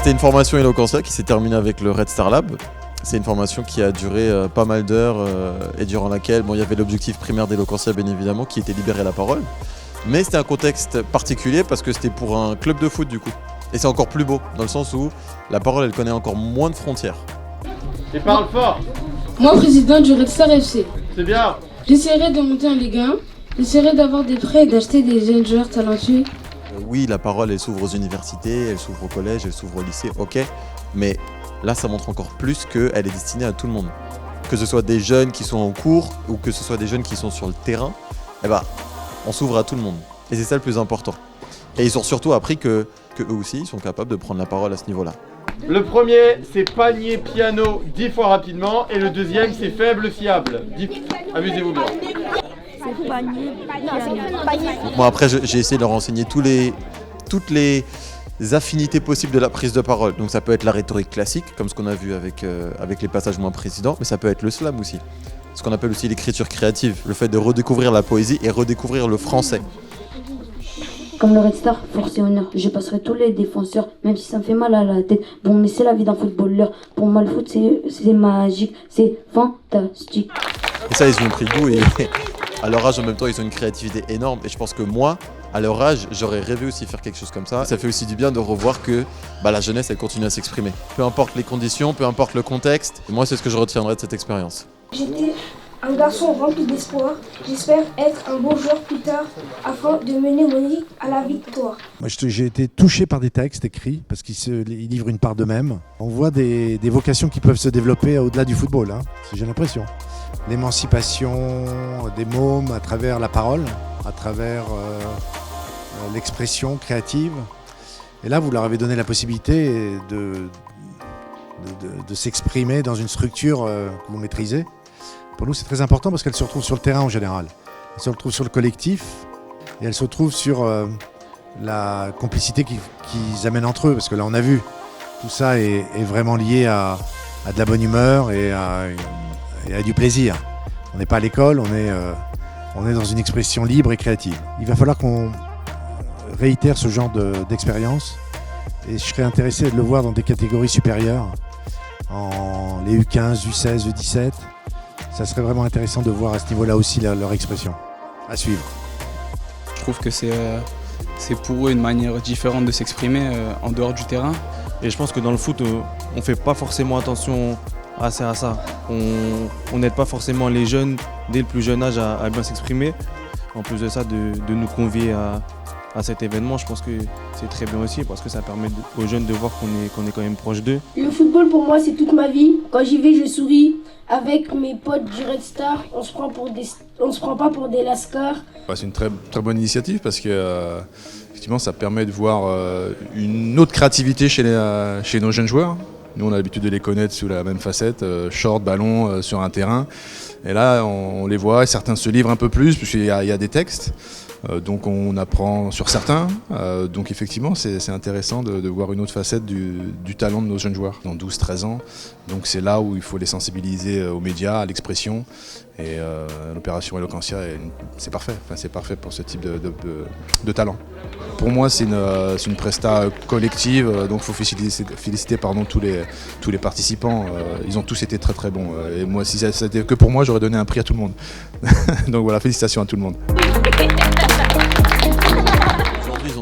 C'était une formation Eloquentia qui s'est terminée avec le Red Star Lab. C'est une formation qui a duré pas mal d'heures et durant laquelle il y avait l'objectif primaire d'Eloquentia bien évidemment qui était libérer la parole. Mais c'était un contexte particulier parce que c'était pour un club de foot du coup. Et c'est encore plus beau dans le sens où la parole elle connaît encore moins de frontières. Et parle fort. Moi président du Red Star FC. C'est bien. J'essaierai de monter en Ligue 1. J'essaierai d'avoir des prêts et d'acheter des jeunes joueurs talentueux. Oui, la parole elle s'ouvre aux universités, elle s'ouvre au collège, elle s'ouvre au lycée, ok. Mais là, ça montre encore plus qu'elle est destinée à tout le monde. Que ce soit des jeunes qui sont en cours ou que ce soit des jeunes qui sont sur le terrain, on s'ouvre à tout le monde. Et c'est ça le plus important. Et ils ont surtout appris que eux aussi, ils sont capables de prendre la parole à ce niveau-là. Le premier, c'est panier piano 10 fois rapidement. Et le deuxième, c'est faible fiable. Amusez-vous bien. C'est panier, piano. Moi, après, j'ai essayé de leur enseigner toutes les affinités possibles de la prise de parole. Donc ça peut être la rhétorique classique, comme ce qu'on a vu avec les passages moins précédents, mais ça peut être le slam aussi. Ce qu'on appelle aussi l'écriture créative, le fait de redécouvrir la poésie et redécouvrir le français. Comme le Red Star, force et honneur. Je passerai tous les défenseurs, même si ça me fait mal à la tête. Bon, mais c'est la vie d'un footballeur. Pour moi, le foot, c'est magique, c'est fantastique. Et ça, ils ont pris goût et à leur âge, en même temps, ils ont une créativité énorme. Et je pense que moi, à leur âge, j'aurais rêvé aussi faire quelque chose comme ça. Ça fait aussi du bien de revoir que la jeunesse, elle continue à s'exprimer. Peu importe les conditions, peu importe le contexte. Et moi, c'est ce que je retiendrai de cette expérience. J'étais un garçon rempli d'espoir. J'espère être un bon joueur plus tard afin de mener mon équipe à la victoire. Moi, j'ai été touché par des textes écrits parce qu'ils livrent une part d'eux-mêmes. On voit des vocations qui peuvent se développer au-delà du football, hein. J'ai l'impression. L'émancipation des mômes à travers la parole, à travers l'expression créative. Et là, vous leur avez donné la possibilité de s'exprimer dans une structure que vous maîtrisez. Pour nous, c'est très important parce qu'elle se retrouve sur le terrain en général. Elle se retrouve sur le collectif et elle se retrouve sur la complicité qu'ils amènent entre eux. Parce que là, on a vu, tout ça est vraiment lié à de la bonne humeur et à du plaisir. On n'est pas à l'école, on est dans une expression libre et créative. Il va falloir qu'on réitère ce genre d'expérience et je serais intéressé de le voir dans des catégories supérieures, en les U15, U16, U17. Ça serait vraiment intéressant de voir à ce niveau-là aussi leur expression. À suivre. Je trouve que c'est pour eux une manière différente de s'exprimer en dehors du terrain. Et je pense que dans le foot, on ne fait pas forcément attention à ça. On n'aide pas forcément les jeunes dès le plus jeune âge à bien s'exprimer. En plus de ça, de nous convier à cet événement, je pense que c'est très bien aussi parce que ça permet aux jeunes de voir qu'on est quand même proche d'eux. Le football pour moi c'est toute ma vie. Quand j'y vais je souris. Avec mes potes du Red Star, on se prend pas pour des lascars. C'est une très, très bonne initiative parce que effectivement ça permet de voir une autre créativité chez nos jeunes joueurs. Nous on a l'habitude de les connaître sous la même facette, short, ballon, sur un terrain. Et là on les voit, certains se livrent un peu plus puisqu'il y a des textes. Donc on apprend sur certains, donc effectivement c'est intéressant de voir une autre facette du talent de nos jeunes joueurs, dans 12-13 ans. Donc c'est là où il faut les sensibiliser aux médias, à l'expression, et l'opération Eloquentia, c'est parfait, c'est parfait pour ce type de talent. Pour moi c'est une presta collective, donc il faut féliciter tous les participants, ils ont tous été très très bons. Et moi si c'était que pour moi j'aurais donné un prix à tout le monde. Donc voilà, félicitations à tout le monde. Aujourd'hui,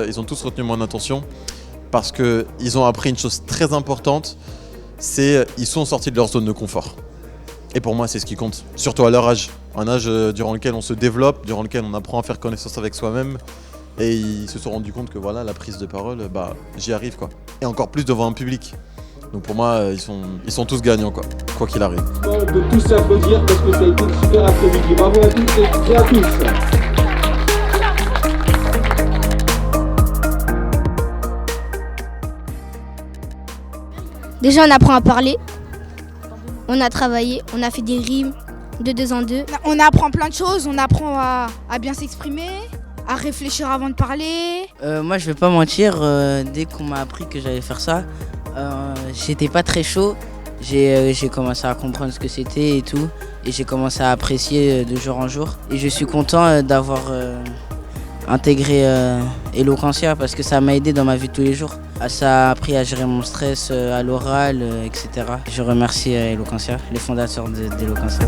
ils ont tous retenu mon attention parce qu'ils ont appris une chose très importante, c'est qu'ils sont sortis de leur zone de confort. Et pour moi, c'est ce qui compte, surtout à leur âge. Un âge durant lequel on se développe, durant lequel on apprend à faire connaissance avec soi-même. Et ils se sont rendus compte que voilà, la prise de parole, j'y arrive quoi. Et encore plus devant un public. Donc pour moi, ils sont tous gagnants quoi qu'il arrive. On peut tous s'applaudir parce que ça a été une super après-midi. Bravo à toutes et à tous. Déjà, on apprend à parler, on a travaillé, on a fait des rimes de 2 en 2. On apprend plein de choses, on apprend à bien s'exprimer, à réfléchir avant de parler. Moi, je vais pas mentir, dès qu'on m'a appris que j'allais faire ça, j'étais pas très chaud. J'ai commencé à comprendre ce que c'était et tout, et j'ai commencé à apprécier de jour en jour. Et je suis content d'avoir intégré Eloquentia parce que ça m'a aidé dans ma vie de tous les jours. Ça a appris à gérer mon stress à l'oral, etc. Je remercie Eloquentia, les fondateurs d'Eloquentia.